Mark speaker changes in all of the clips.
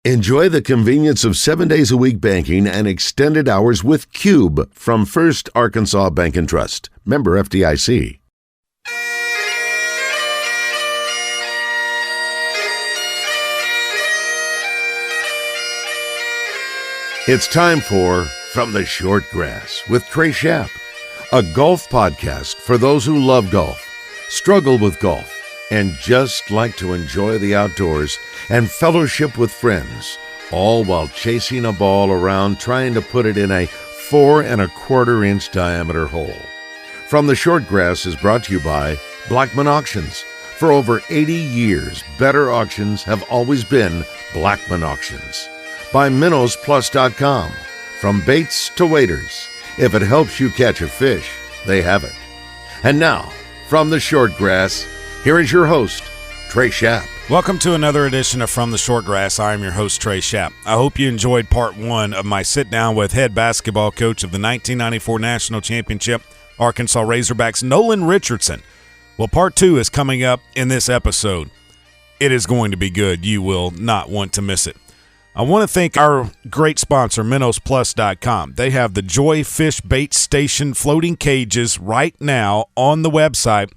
Speaker 1: Enjoy the convenience of 7 days a week banking and extended hours with Cube from First Arkansas Bank and Trust. Member FDIC. It's time for From the Short Grass with Trey Schaap, a golf podcast for those who love golf, struggle with golf, and just like to enjoy the outdoors and fellowship with friends, all while chasing a ball around trying to put it in a 4 1/4 inch diameter hole. From the Short Grass is brought to you by Blackman Auctions. For over 80 years, better auctions have always been Blackman Auctions. By MinnowsPlus.com. From baits to waders, if it helps you catch a fish, they have it. And now, from the Short Grass, here is your host, Trey Schaap.
Speaker 2: Welcome to another edition of From the Short Grass. I am your host, Trey Schaap. I hope you enjoyed part one of my sit-down with head basketball coach of the 1994 National Championship, Arkansas Razorbacks, Nolan Richardson. Well, part two is coming up in this episode. It is going to be good. You will not want to miss it. I want to thank our great sponsor, MinnowsPlus.com. They have the Joy Fish Bait Station floating cages right now on the website.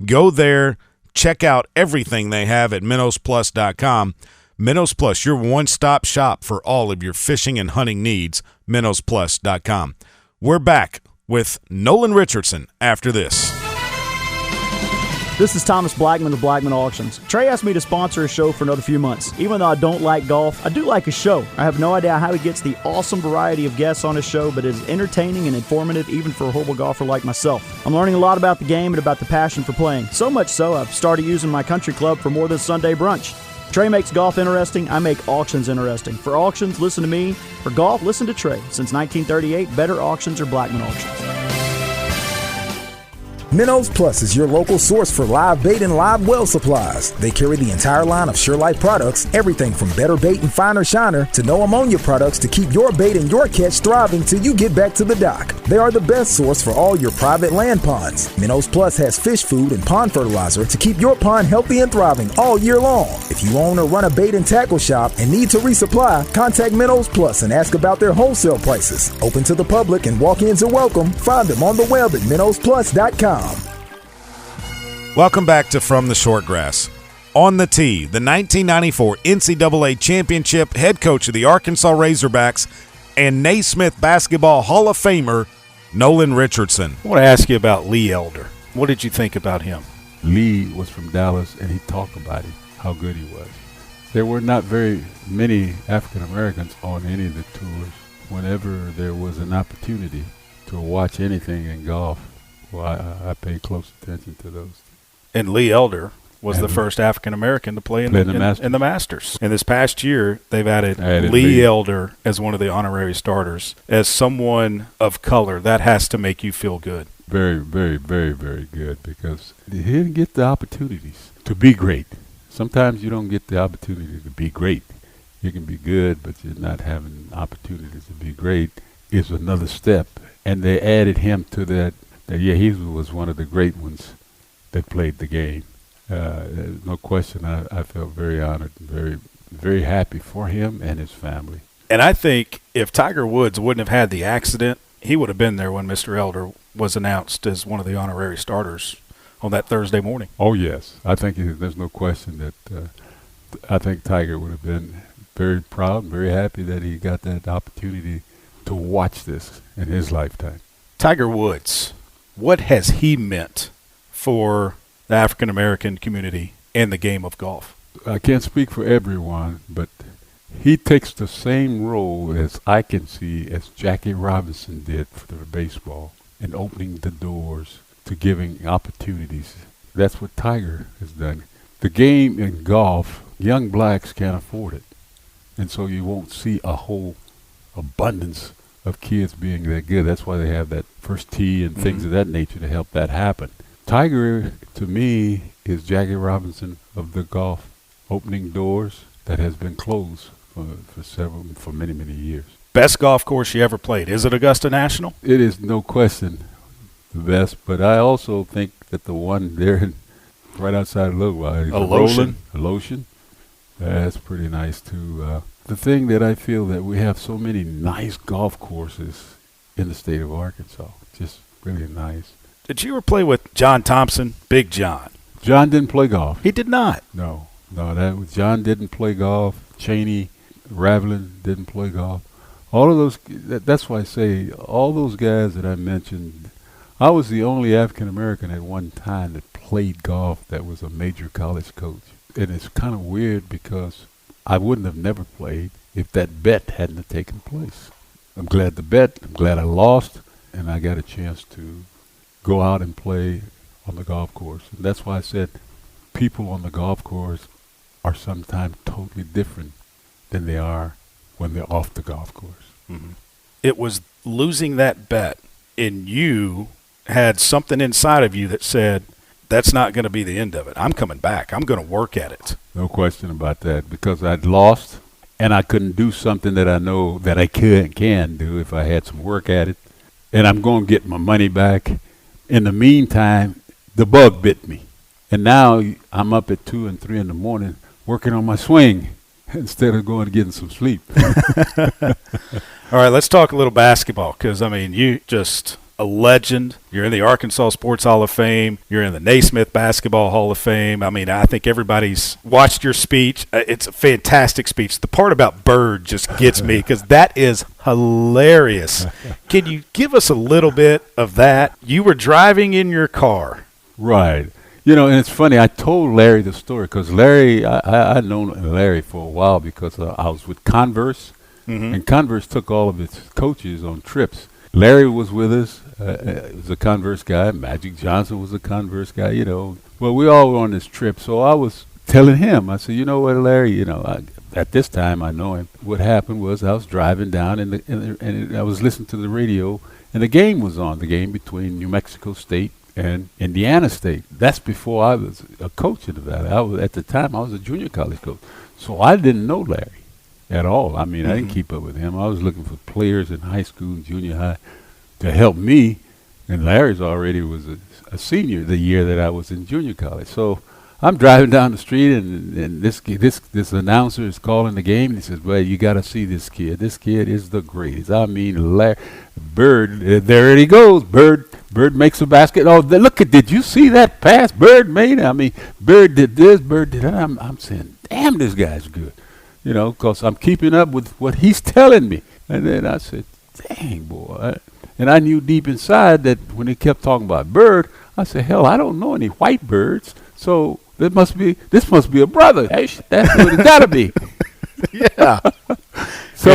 Speaker 2: Go there. Check out everything they have at MinnowsPlus.com. Minnows Plus, your one-stop shop for all of your fishing and hunting needs. MinnowsPlus.com. We're back with Nolan Richardson after this.
Speaker 3: This is Thomas Blackman of Blackman Auctions. Trey asked me to sponsor a show for another few months. Even though I don't like golf, I do like a show. I have no idea how he gets the awesome variety of guests on his show, but it is entertaining and informative even for a horrible golfer like myself. I'm learning a lot about the game and about the passion for playing. So much so, I've started using my country club for more than Sunday brunch. Trey makes golf interesting. I make auctions interesting. For auctions, listen to me. For golf, listen to Trey. Since 1938, better auctions are Blackman Auctions.
Speaker 4: Minnows Plus is your local source for live bait and live well supplies. They carry the entire line of SureLife products, everything from better bait and finer shiner to no ammonia products to keep your bait and your catch thriving till you get back to the dock. They are the best source for all your private land ponds. Minnows Plus has fish food and pond fertilizer to keep your pond healthy and thriving all year long. If you own or run a bait and tackle shop and need to resupply, contact Minnows Plus and ask about their wholesale prices. Open to the public and walk-ins are welcome. Find them on the web at MinnowsPlus.com.
Speaker 2: Welcome back to From the Short Grass. On the tee, the 1994 NCAA Championship head coach of the Arkansas Razorbacks and Naismith Basketball Hall of Famer, Nolan Richardson.
Speaker 5: I want to ask you about Lee Elder. What did you think about him?
Speaker 6: Lee was from Dallas, and he talked about him, how good he was. There were not very many African Americans on any of the tours. Whenever there was an opportunity to watch anything in golf, well, I paid close attention to those.
Speaker 5: And Lee Elder was the first African American to play in the Masters. And this past year, they've added Lee Elder as one of the honorary starters. As someone of color, that has to make you feel good.
Speaker 6: Very, very, very, very good, because he didn't get the opportunities to be great. Sometimes you don't get the opportunity to be great. You can be good, but you're not having opportunities to be great. It's another step. And they added him to that. He was one of the great ones that played the game. No question, I felt very honored and very, very happy for him and his family.
Speaker 5: And I think if Tiger Woods wouldn't have had the accident, he would have been there when Mr. Elder was announced as one of the honorary starters on that Thursday morning.
Speaker 6: Oh, yes. I think there's no question that I think Tiger would have been very proud and very happy that he got that opportunity to watch this in his lifetime.
Speaker 5: Tiger Woods, what has he meant for the African-American community and the game of golf?
Speaker 6: I can't speak for everyone, but he takes the same role as I can see as Jackie Robinson did for baseball in opening the doors to giving opportunities. That's what Tiger has done. The game in golf, young blacks can't afford it, and so you won't see a whole abundance of kids being that good. That's why they have that first tee and things of that nature to help that happen. Tiger, to me, is Jackie Robinson of the golf, opening doors that has been closed for many, many years.
Speaker 5: Best golf course you ever played, is it Augusta National?
Speaker 6: It is no question the best, but I also think that the one there right outside of Louisville,
Speaker 5: Alotian.
Speaker 6: That's pretty nice too. the thing that I feel that we have so many nice golf courses in the state of Arkansas. Just really nice.
Speaker 5: Did you ever play with John Thompson, Big John?
Speaker 6: John didn't play golf.
Speaker 5: He did not.
Speaker 6: No, John didn't play golf. Cheney, Ravelin didn't play golf. All of those, that's why I say, all those guys that I mentioned, I was the only African-American at one time that played golf that was a major college coach. And it's kind of weird because I wouldn't have never played if that bet hadn't have taken place. I'm glad I'm glad I lost, and I got a chance to go out and play on the golf course. And that's why I said people on the golf course are sometimes totally different than they are when they're off the golf course.
Speaker 5: Mm-hmm. It was losing that bet, and you had something inside of you that said, that's not going to be the end of it. I'm coming back. I'm going to work at it.
Speaker 6: No question about that, because I'd lost, and I couldn't do something that I know that I can do if I had some work at it, and I'm going to get my money back. In the meantime, the bug bit me, and now I'm up at 2 and 3 in the morning working on my swing instead of going to getting some sleep.
Speaker 5: All right, let's talk a little basketball because, I mean, you just a legend. You're in the Arkansas Sports Hall of Fame. You're in the Naismith Basketball Hall of Fame. I mean, I think everybody's watched your speech. It's a fantastic speech. The part about Bird just gets me because that is hilarious. Can you give us a little bit of that? You were driving in your car.
Speaker 6: Right. You know, and it's funny. I told Larry the story because Larry, I'd known Larry for a while because I was with Converse, and Converse took all of its coaches on trips. Larry was with us. He was a Converse guy. Magic Johnson was a Converse guy, you know. Well, we all were on this trip, so I was telling him, I said, you know what, Larry, you know, at this time I know him. What happened was I was driving down and I was listening to the radio, and the game was on, the game between New Mexico State and Indiana State. That's before I was a coach in the Valley. At the time, I was a junior college coach. So I didn't know Larry at all. I mean, I didn't keep up with him. I was looking for players in high school and junior high to help me. And Larry's already was a senior the year that I was in junior college. So I'm driving down the street, and this announcer is calling the game, and he says, well, you got to see this kid. This kid is the greatest. I mean, Bird, there he goes. Bird makes a basket. Oh, did you see that pass Bird made? I mean, Bird did this, Bird did that. I'm saying, damn, this guy's good. You know, because I'm keeping up with what he's telling me. And then I said, dang, boy. And I knew deep inside that when he kept talking about Bird, I said, hell, I don't know any white birds. So this must be a brother. Hey, that's what it's got to be.
Speaker 5: Yeah.
Speaker 6: So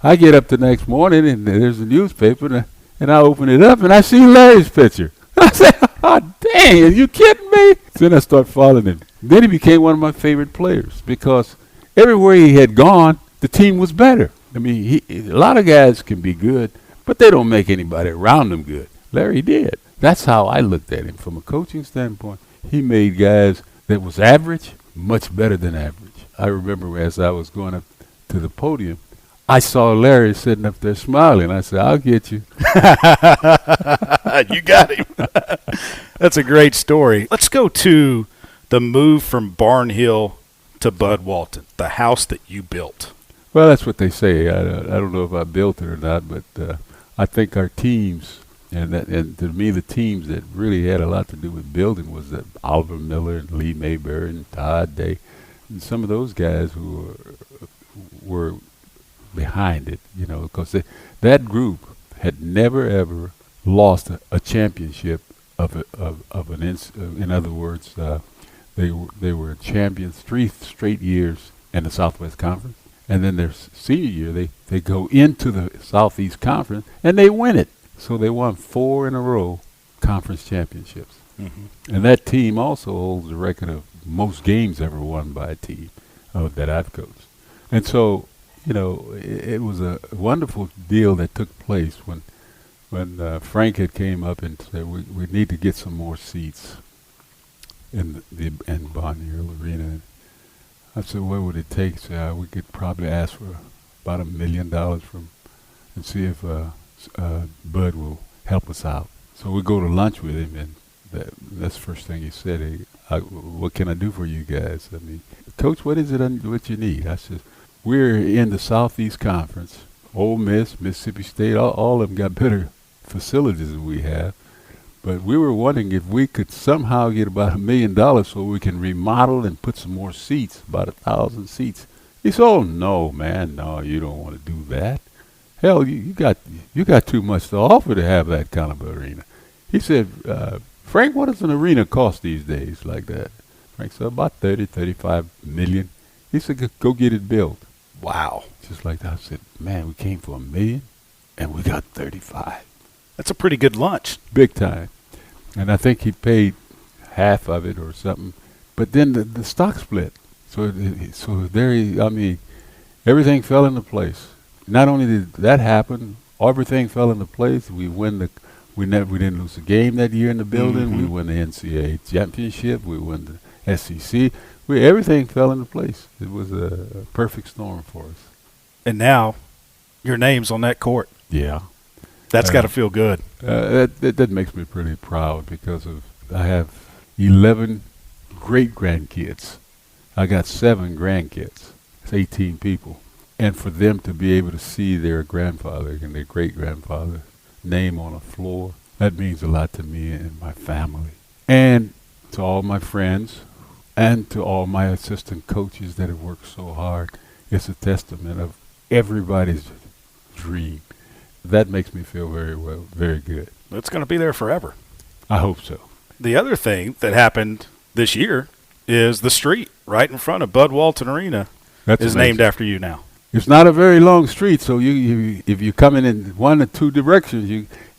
Speaker 6: I get up the next morning, and there's a newspaper, and I open it up, and I see Larry's picture. I said, oh, dang, are you kidding me? Then I start following him. Then he became one of my favorite players because everywhere he had gone, the team was better. I mean, a lot of guys can be good, but they don't make anybody around them good. Larry did. That's how I looked at him from a coaching standpoint. He made guys that was average much better than average. I remember as I was going up to the podium, I saw Larry sitting up there smiling. I said, I'll get you.
Speaker 5: You got him. That's a great story. Let's go to the move from Barnhill to Bud Walton, the house that you built.
Speaker 6: Well, that's what they say. I don't know if I built it or not, but I think our teams, and to me the teams that really had a lot to do with building was that Oliver Miller and Lee Mayberry and Todd Day, and some of those guys who were behind it, you know, because that group had never ever lost a championship in other words, they were champions 3 straight years in the Southwest Conference, and then their senior year they go into the Southeast Conference and they win it. So they won 4 in a row conference championships, and that team also holds the record of most games ever won by a team that I've coached. And so, you know, it was a wonderful deal that took place when Frank had came up and said we need to get some more seats in Barnhill Arena. I said, what would it take? So we could probably ask for about $1 million from, and see if Bud will help us out. So we go to lunch with him, and that's the first thing he said. Hey, what can I do for you guys? I mean, Coach, what is it what you need? I said, we're in the Southeast Conference. Ole Miss, Mississippi State, all of them got better facilities than we have. But we were wondering if we could somehow get about $1 million so we can remodel and put some more seats, about 1,000 seats. He said, "Oh no, man, no, you don't want to do that. Hell, you got too much to offer to have that kind of arena." He said, "Frank, what does an arena cost these days like that?" Frank said, "About 30, 35 million." He said, "Go get it built."
Speaker 2: Wow.
Speaker 6: Just like that. I said, "Man, we came for $1 million and we got 35.
Speaker 2: That's a pretty good lunch.
Speaker 6: Big time. And I think he paid half of it or something. But then the stock split. So everything fell into place. Not only did that happen, everything fell into place. We didn't lose a game that year in the building.
Speaker 2: Mm-hmm.
Speaker 6: We won the NCAA championship. We won the SEC. Everything fell into place. It was a perfect storm for us.
Speaker 2: And now your name's on that court.
Speaker 6: Yeah.
Speaker 2: That's got to feel good.
Speaker 6: That makes me pretty proud because I have 11 great-grandkids. I got 7 grandkids. It's 18 people. And for them to be able to see their grandfather and their great-grandfather name on a floor, that means a lot to me and my family. And to all my friends and to all my assistant coaches that have worked so hard, it's a testament of everybody's dream. That makes me feel very good.
Speaker 2: It's going to be there forever.
Speaker 6: I hope so.
Speaker 2: The other thing that happened this year is the street right in front of Bud Walton Arena is named after you now.
Speaker 6: It's not a very long street, so if you're coming in one or two directions,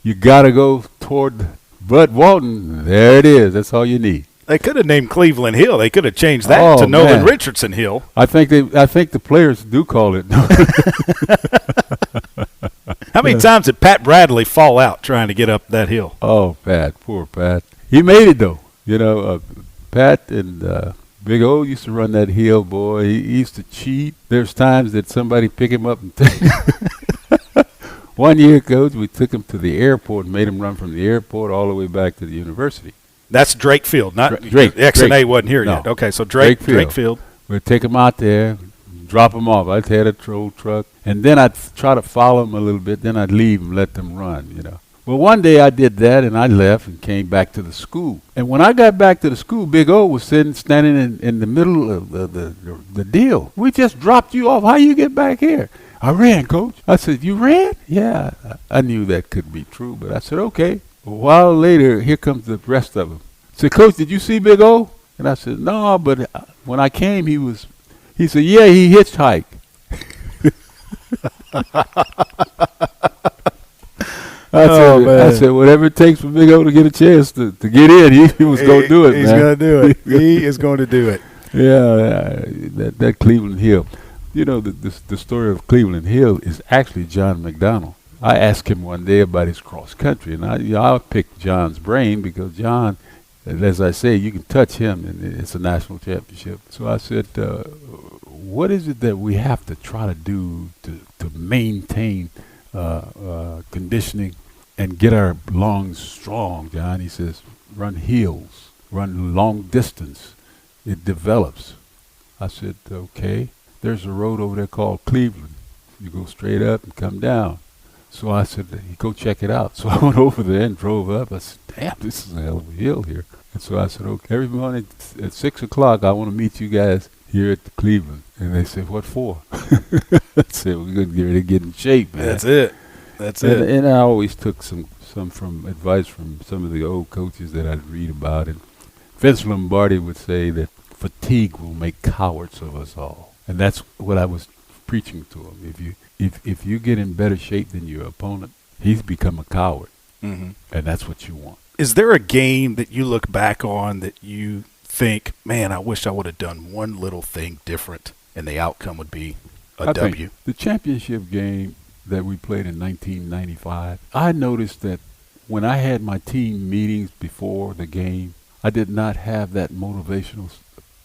Speaker 6: you got to go toward Bud Walton. There it is. That's all you need.
Speaker 2: They could have named Cleveland Hill. They could have changed that to Nolan Richardson Hill.
Speaker 6: I think the players do call it.
Speaker 2: How many times did Pat Bradley fall out trying to get up that hill?
Speaker 6: Oh, Pat, poor Pat. He made it though. Pat and Big O used to run that hill, boy. He used to cheat. There's times that somebody pick him up and one year, Coach, we took him to the airport and made him run from the airport all the way back to the university.
Speaker 2: That's Drake Field, not
Speaker 6: Drake.
Speaker 2: X&A wasn't here yet. Okay, so Drake Field.
Speaker 6: We'd take him out there, drop him off. I'd had a troll truck, and then I'd try to follow him a little bit. Then I'd leave and let them run, Well, one day I did that, and I left and came back to the school. And when I got back to the school, Big O was standing in the middle of the deal. "We just dropped you off. How you get back here?" "I ran, Coach." I said, "You ran?" "Yeah." I knew that couldn't be true, but I said, "Okay." A while later, here comes the rest of them. I said, "Coach, did you see Big O?" And I said, "No, but when I came, he said, yeah, he hitchhiked." I said, whatever it takes for Big O to get a chance to get in, he was going to do it,
Speaker 2: He's going to do it. He is going to do it.
Speaker 6: Yeah, that Cleveland Hill. The story of Cleveland Hill is actually John McDonald. I asked him one day about his cross country, and I picked John's brain because John, as I say, you can touch him, and it's a national championship. So I said, what is it that we have to try to do to maintain conditioning and get our lungs strong, John? He says, run hills, run long distance. It develops. I said, okay, there's a road over there called Cleveland. You go straight up and come down. So I said, go check it out. So I went over there and drove up. I said, damn, this is a hell of a hill here. And so I said, okay, every morning at 6 o'clock, I want to meet you guys here at the Cleveland. And they said, what for? I said, we're going to get ready to get in shape, man.
Speaker 2: That's it.
Speaker 6: And I always took some from advice from some of the old coaches that I'd read about. And Vince Lombardi would say that fatigue will make cowards of us all. And that's what I was preaching to him. If you get in better shape than your opponent, he's become a coward. Mm-hmm. And that's what you want.
Speaker 2: Is there a game that you look back on that you think, man, I wish I would have done one little thing different and the outcome would be a W?
Speaker 6: The championship game that we played in 1995, I noticed that when I had my team meetings before the game, I did not have that motivational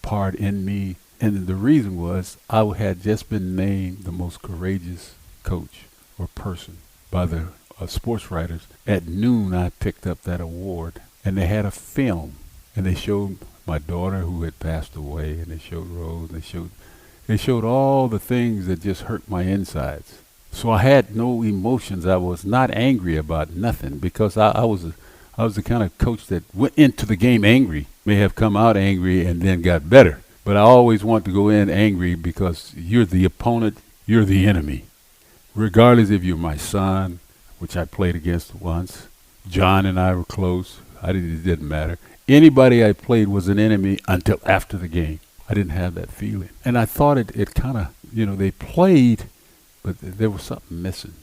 Speaker 6: part in me. And the reason was I had just been named the most courageous coach or person by the sports writers. At noon, I picked up that award, and they had a film, and they showed my daughter who had passed away, and they showed Rose, and they showed They showed all the things that just hurt my insides. So I had no emotions. I was not angry about nothing because I was the kind of coach that went into the game angry, may have come out angry and then got better. But I always want to go in angry because you're the opponent, you're the enemy. Regardless if you're my son, which I played against once, John and I were close. It didn't matter. Anybody I played was an enemy until after the game. I didn't have that feeling. And I thought it kind of, they played, but there was something missing.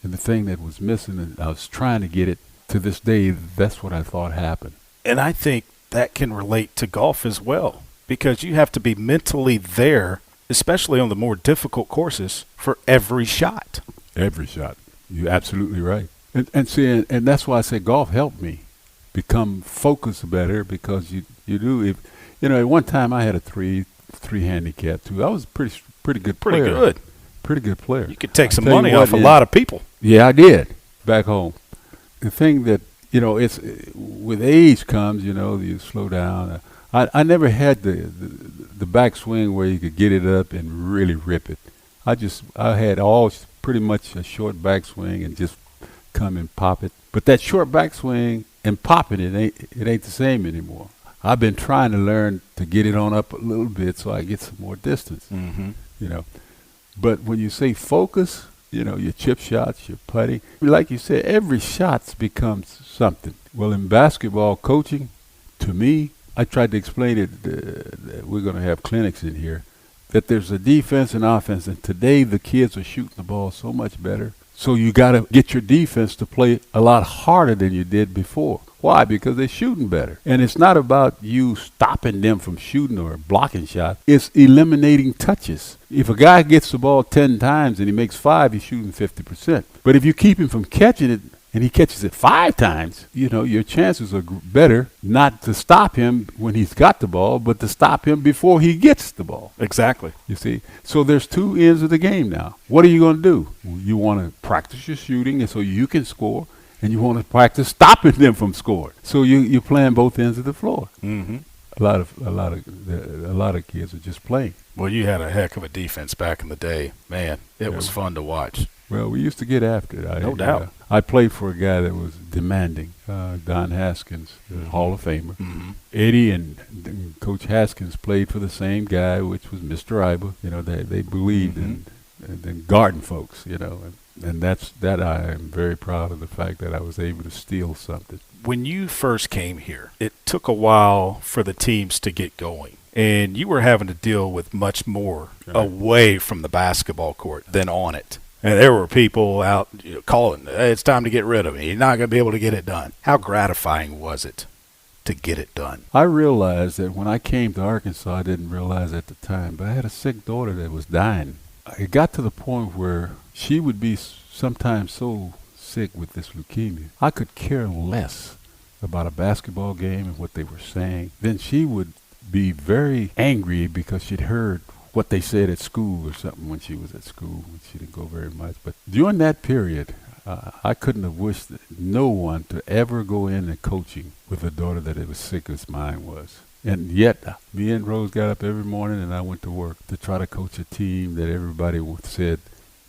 Speaker 6: And the thing that was missing, and I was trying to get it to this day, that's what I thought happened.
Speaker 5: And I think that can relate to golf as well, because you have to be mentally there, especially on the more difficult courses, for every shot.
Speaker 6: Every shot. You're absolutely right. And that's why I say golf helped me become focused better, because you do. If at one time I had a three handicap too. I was a pretty good player. Pretty good player.
Speaker 5: You could take some money off a lot of people.
Speaker 6: Yeah, I did back home. The thing that it's with age comes. You slow down. I never had the backswing where you could get it up and really rip it. I had all pretty much a short backswing and just come and pop it. But that short backswing and popping it ain't the same anymore. I've been trying to learn to get it on up a little bit so I get some more distance.
Speaker 5: Mm-hmm.
Speaker 6: But when you say focus, your chip shots, your putting, like you said, every shot becomes something. Well, in basketball coaching, to me, I tried to explain it. We're going to have clinics in here, that there's a defense and offense, and today the kids are shooting the ball so much better. So you got to get your defense to play a lot harder than you did before. Why? Because they're shooting better. And it's not about you stopping them from shooting or blocking shots. It's eliminating touches. If a guy gets the ball 10 times and he makes 5, he's shooting 50%. But if you keep him from catching it and he catches it 5 times, your chances are better not to stop him when he's got the ball, but to stop him before he gets the ball.
Speaker 5: Exactly.
Speaker 6: You see? So there's 2 ends of the game now. What are you going to do? You want to practice your shooting and so you can score, and you want to practice stopping them from scoring. So you're playing both ends of the floor.
Speaker 5: Mm-hmm.
Speaker 6: A lot of kids are just playing.
Speaker 5: Well, you had a heck of a defense back in the day. Man, it was fun to watch.
Speaker 6: Well, we used to get after it.
Speaker 5: No doubt.
Speaker 6: I played for a guy that was demanding, Don Haskins, the Hall of Famer.
Speaker 5: Mm-hmm.
Speaker 6: Eddie and Coach Haskins played for the same guy, which was Mr. Iba. They believed in garden folks, and that I am very proud of the fact that I was able to steal something.
Speaker 5: When you first came here, it took a while for the teams to get going, and you were having to deal with much more away from the basketball court than on it. And there were people out calling, hey, it's time to get rid of me. You're not going to be able to get it done. How gratifying was it to get it done?
Speaker 6: I realized that when I came to Arkansas, I didn't realize at the time, but I had a sick daughter that was dying. It got to the point where she would be sometimes so sick with this leukemia, I could care less about a basketball game and what they were saying. Then she would be very angry because she'd heard what they said at school or something when she was at school. She didn't go very much. But during that period, I couldn't have wished no one to ever go into coaching with a daughter that was sick as mine was. And yet, me and Rose got up every morning and I went to work to try to coach a team that everybody said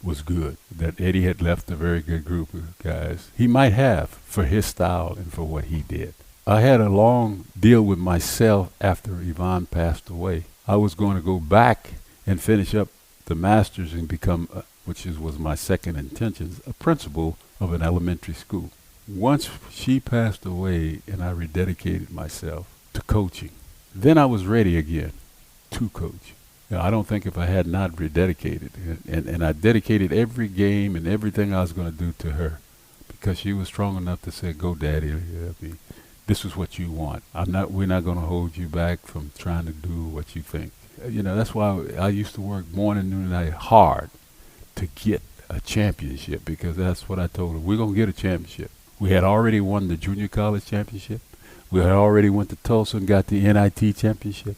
Speaker 6: was good, that Eddie had left a very good group of guys. He might have for his style and for what he did. I had a long deal with myself after Yvonne passed away. I was going to go back and finish up the master's and become, which was my second intention, a principal of an elementary school. Once she passed away and I rededicated myself to coaching, then I was ready again to coach. I don't think if I had not rededicated, and I dedicated every game and everything I was going to do to her, because she was strong enough to say, go daddy, this is what you want. We're not going to hold you back from trying to do what you think. That's why I used to work morning, noon, and night hard to get a championship, because that's what I told her. We're going to get a championship. We had already won the junior college championship. We had already went to Tulsa and got the NIT championship.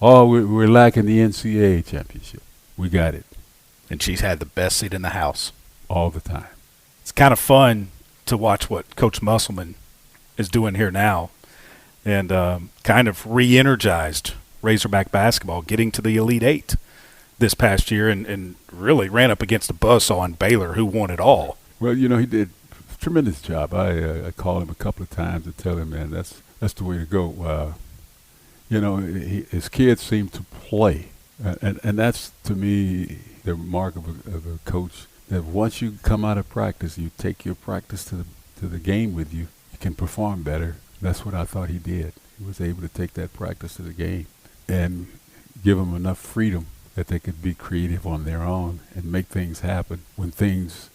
Speaker 6: Oh, we're lacking the NCAA championship. We got it.
Speaker 5: And she's had the best seat in the house.
Speaker 6: All the time.
Speaker 5: It's kind of fun to watch what Coach Musselman is doing here now, and kind of re-energized Razorback basketball, getting to the Elite Eight. this past year and really ran up against a buzzsaw on Baylor, who won it all.
Speaker 6: Well, he did a tremendous job. I called him a couple of times to tell him, man, that's the way to go. His kids seem to play. And that's, to me, the mark of a coach, that once you come out of practice, you take your practice to the game with you, you can perform better. That's what I thought he did. He was able to take that practice to the game and give them enough freedom that they could be creative on their own and make things happen. When things,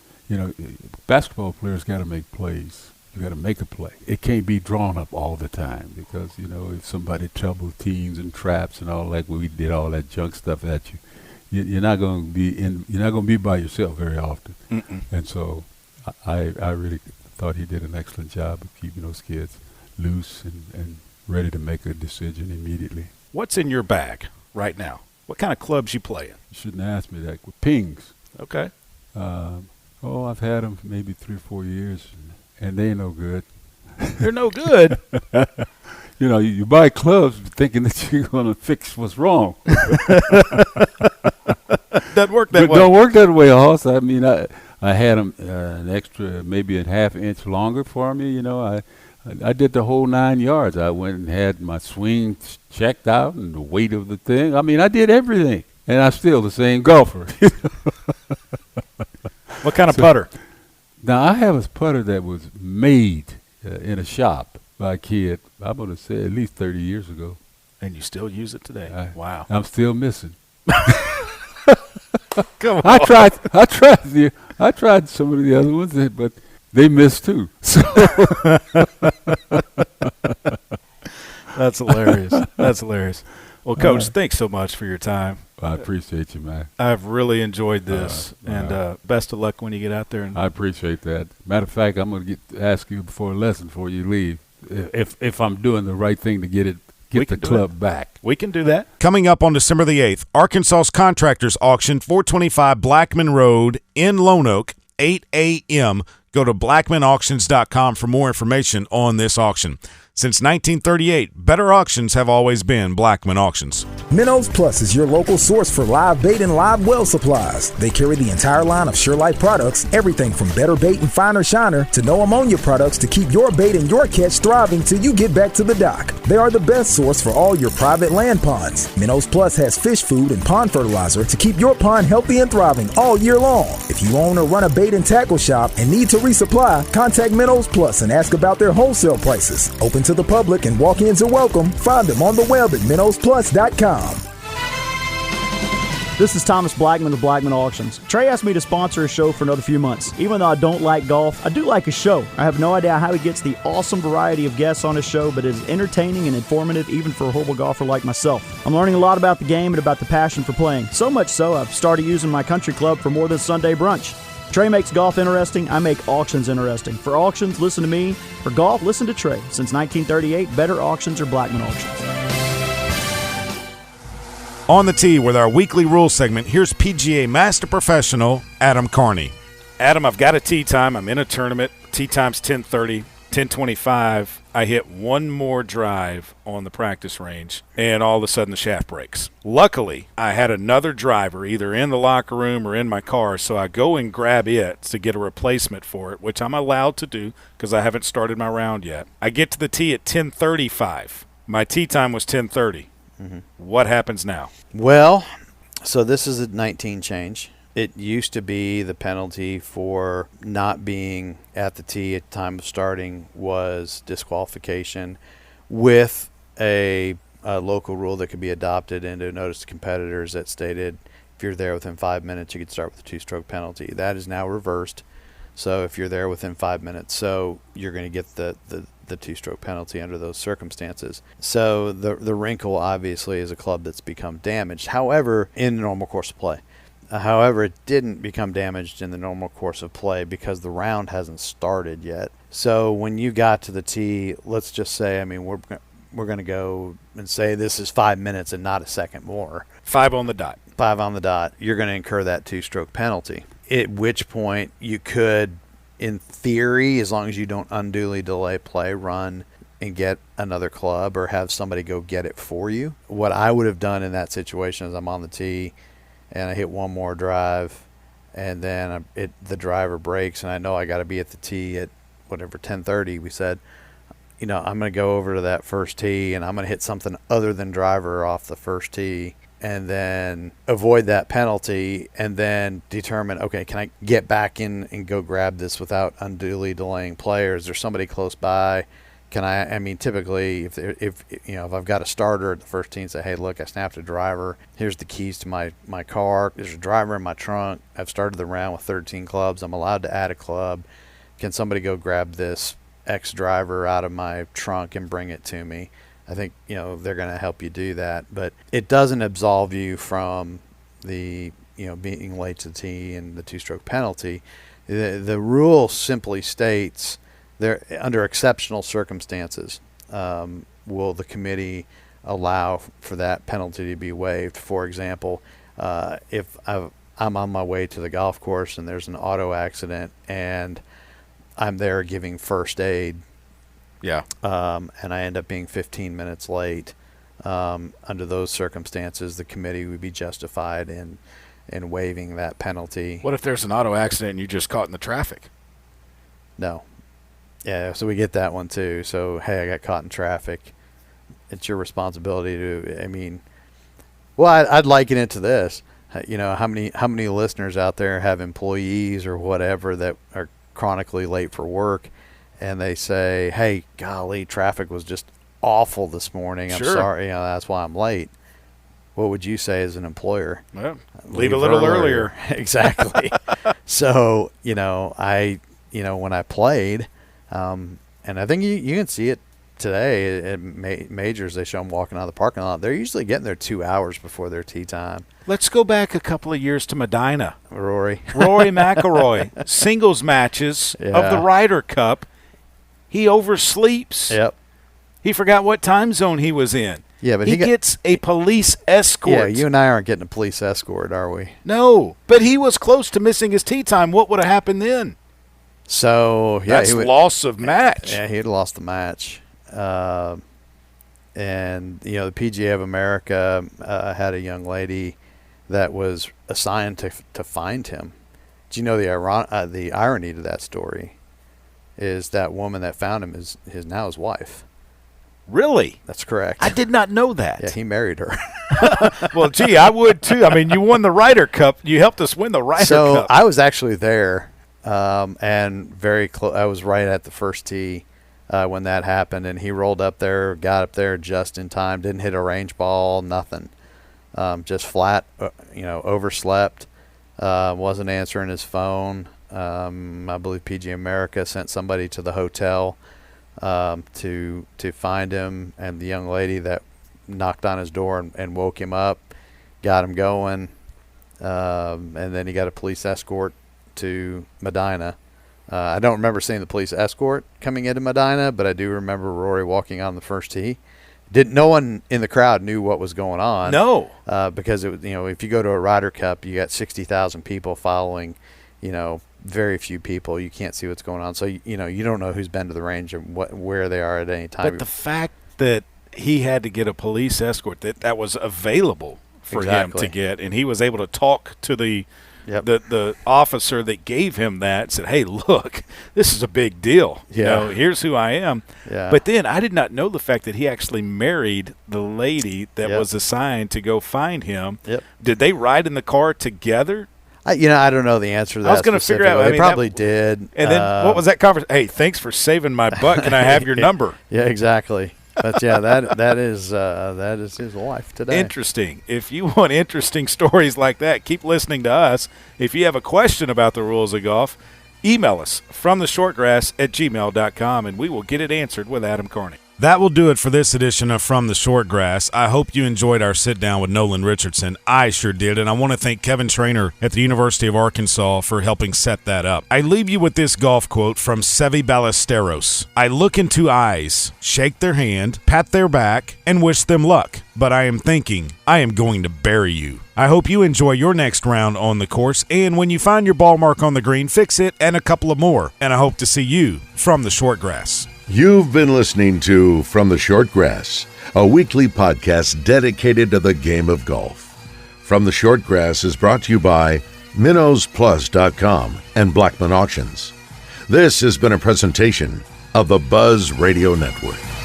Speaker 6: basketball players got to make plays. You got to make a play. It can't be drawn up all the time because, if somebody trouble teams and traps and all that, we did all that junk stuff at you're not going to be by yourself very often. Mm-mm. And so I really thought he did an excellent job of keeping those kids loose and ready to make a decision immediately.
Speaker 5: What's in your bag right now? What kind of clubs you play in?
Speaker 6: You shouldn't ask me that. Pings.
Speaker 5: Okay.
Speaker 6: I've had them for maybe 3 or 4 years, and they ain't no good.
Speaker 5: They're no good?
Speaker 6: You buy clubs thinking that you're going to fix what's wrong.
Speaker 5: Doesn't work that way.
Speaker 6: Don't work that way, Hoss. I mean, I had them an extra, maybe a half inch longer for me. I did the whole 9 yards. I went and had my swing checked out and the weight of the thing. I mean, I did everything, and I'm still the same golfer.
Speaker 5: What kind of putter?
Speaker 6: Now, I have a putter that was made in a shop by a kid, I'm going to say at least 30 years ago.
Speaker 5: And you still use it today? Wow.
Speaker 6: I'm still missing.
Speaker 5: Come on.
Speaker 6: I tried some of the other ones, but they missed too. So
Speaker 5: That's hilarious. That's hilarious. Well, Coach, thanks so much for your time.
Speaker 6: I appreciate you, man.
Speaker 5: I've really enjoyed this, and best of luck when you get out there.
Speaker 6: I appreciate that. Matter of fact, I'm going to ask you before a lesson before you leave if I'm doing the right thing to get the club back.
Speaker 5: We can do that.
Speaker 2: Coming up on December the 8th, Arkansas's Contractors Auction, 425 Blackman Road in Lone Oak, 8 a.m. Go to blackmanauctions.com for more information on this auction. Since 1938, better auctions have always been Blackman Auctions.
Speaker 4: Minnows Plus is your local source for live bait and live well supplies. They carry the entire line of SureLife products, everything from better bait and finer shiner to no ammonia products to keep your bait and your catch thriving till you get back to the dock. They are the best source for all your private land ponds. Minnows Plus has fish food and pond fertilizer to keep your pond healthy and thriving all year long. If you own or run a bait and tackle shop and need to resupply, contact Minnows Plus and ask about their wholesale prices. Open to the public and walk-ins are welcome. Find them on the web at minnowsplus.com.
Speaker 3: This is Thomas Blackman of Blackman Auctions. Trey asked me to sponsor a show for another few months. Even though I don't like golf, I do like a show. I have no idea how he gets the awesome variety of guests on his show, but it is entertaining and informative even for a horrible golfer like myself. I'm learning a lot about the game and about the passion for playing. So much so, I've started using my country club for more than Sunday brunch. Trey makes golf interesting. I make auctions interesting. For auctions, listen to me. For golf, listen to Trey. Since 1938, better auctions are Blackman Auctions.
Speaker 2: On the tee with our weekly rules segment, here's PGA Master Professional Adam Carney.
Speaker 5: Adam, I've got a tee time. I'm in a tournament. Tee time's 10:30, 10:25. I hit one more drive on the practice range, and all of a sudden the shaft breaks. Luckily, I had another driver either in the locker room or in my car, so I go and grab it to get a replacement for it, which I'm allowed to do because I haven't started my round yet. I get to the tee at 10:35. My tee time was 10:30. Mm-hmm. What happens now?
Speaker 7: Well, so this is a 19 change. It used to be the penalty for not being at the tee at the time of starting was disqualification, with a local rule that could be adopted into notice to competitors that stated if you're there within 5 minutes, you could start with a 2-stroke penalty. That is now reversed. So if you're there within 5 minutes, so you're going to get the 2-stroke penalty under those circumstances. So the wrinkle obviously is a club that's become damaged. However, in the normal course of play. However, it didn't become damaged in the normal course of play because the round hasn't started yet. So when you got to the tee, let's just say, we're going to go and say this is 5 minutes and not a second more.
Speaker 5: 5 on the dot.
Speaker 7: 5 on the dot. You're going to incur that 2-stroke penalty. At which point you could, in theory, as long as you don't unduly delay play, run and get another club or have somebody go get it for you. What I would have done in that situation is I'm on the tee, and I hit one more drive, and then the driver breaks, and I know I got to be at the tee at whatever 10:30. We said, I'm going to go over to that first tee, and I'm going to hit something other than driver off the first tee, and then avoid that penalty, and then determine, okay, can I get back in and go grab this without unduly delaying play, or is there somebody close by? Can I mean, typically, if I've got a starter at the first tee and say, hey, look, I snapped a driver. Here's the keys to my car. There's a driver in my trunk. I've started the round with 13 clubs. I'm allowed to add a club. Can somebody go grab this X driver out of my trunk and bring it to me? I think, they're going to help you do that. But it doesn't absolve you from the, being late to the tee and the two-stroke penalty. The rule simply states there, under exceptional circumstances, will the committee allow for that penalty to be waived. For example, if I'm on my way to the golf course and there's an auto accident and I'm there giving first aid, and I end up being 15 minutes late, under those circumstances, the committee would be justified in waiving that penalty.
Speaker 5: What if there's an auto accident and you just caught in the traffic?
Speaker 7: No. Yeah, so we get that one too. So, hey, I got caught in traffic. It's your responsibility to, I'd liken it to this. How many listeners out there have employees or whatever that are chronically late for work, and they say, hey, golly, traffic was just awful this morning. I'm sorry, that's why I'm late. What would you say as an employer?
Speaker 5: Well, leave a little earlier.
Speaker 7: Exactly. So, when I played, and I think you can see it today at majors, they show them walking out of the parking lot. They're usually getting there 2 hours before their tee time.
Speaker 5: Let's go back a couple of years to Medina.
Speaker 7: Rory
Speaker 5: McIlroy, singles matches of the Ryder Cup. He oversleeps.
Speaker 7: Yep.
Speaker 5: He forgot what time zone he was in.
Speaker 7: Yeah, but
Speaker 5: he gets a police escort.
Speaker 7: Yeah, you and I aren't getting a police escort, are we?
Speaker 5: No, but he was close to missing his tee time. What would have happened then?
Speaker 7: So,
Speaker 5: that's loss of match.
Speaker 7: Yeah, he had lost the match. And, the PGA of America had a young lady that was assigned to find him. Do you know the irony to that story is that woman that found him is now his wife.
Speaker 5: Really?
Speaker 7: That's correct.
Speaker 5: I did not know that.
Speaker 7: Yeah, he married her.
Speaker 5: Well, gee, I would too. I mean, you won the Ryder Cup. You helped us win the Ryder Cup.
Speaker 7: So I was actually there, and very close. I was right at the first tee when that happened, and he rolled up there, got up there just in time, didn't hit a range ball, nothing. Just flat, overslept, wasn't answering his phone. I believe PGA America sent somebody to the hotel to find him, and the young lady that knocked on his door and woke him up, got him going, and then he got a police escort to Medina. I don't remember seeing the police escort coming into Medina, but I do remember Rory walking on the first tee. No one in the crowd knew what was going on.
Speaker 5: No,
Speaker 7: because it was, if you go to a Ryder Cup, you got 60,000 people following, very few people. You can't see what's going on, so you don't know who's been to the range and where they are at any time.
Speaker 5: But the fact that he had to get a police escort that was available for him to get, and he was able to talk to the officer that gave him that, said, hey, look, this is a big deal.
Speaker 7: Yeah.
Speaker 5: Here's who I am.
Speaker 7: Yeah.
Speaker 5: But then I did not know the fact that he actually married the lady that was assigned to go find him.
Speaker 7: Yep.
Speaker 5: Did they ride in the car together?
Speaker 7: I don't know the answer to that.
Speaker 5: I was going to figure out.
Speaker 7: They probably did.
Speaker 5: And then what was that conversation? Hey, thanks for saving my butt. Can I have your number?
Speaker 7: Yeah, exactly. But yeah, that is his wife today.
Speaker 5: Interesting. If you want interesting stories like that, keep listening to us. If you have a question about the rules of golf, email us fromtheshortgrass@gmail.com, and we will get it answered with Adam Carney.
Speaker 2: That will do it for this edition of From the Short Grass. I hope you enjoyed our sit-down with Nolan Richardson. I sure did, and I want to thank Kevin Trainer at the University of Arkansas for helping set that up. I leave you with this golf quote from Seve Ballesteros. I look into eyes, shake their hand, pat their back, and wish them luck. But I am thinking, I am going to bury you. I hope you enjoy your next round on the course, and when you find your ball mark on the green, fix it and a couple of more. And I hope to see you from the Short Grass.
Speaker 1: You've been listening to From the Short Grass, a weekly podcast dedicated to the game of golf. from the Shortgrass is brought to you by MinnowsPlus.com and Blackman Auctions. This has been a presentation of the Buzz Radio Network.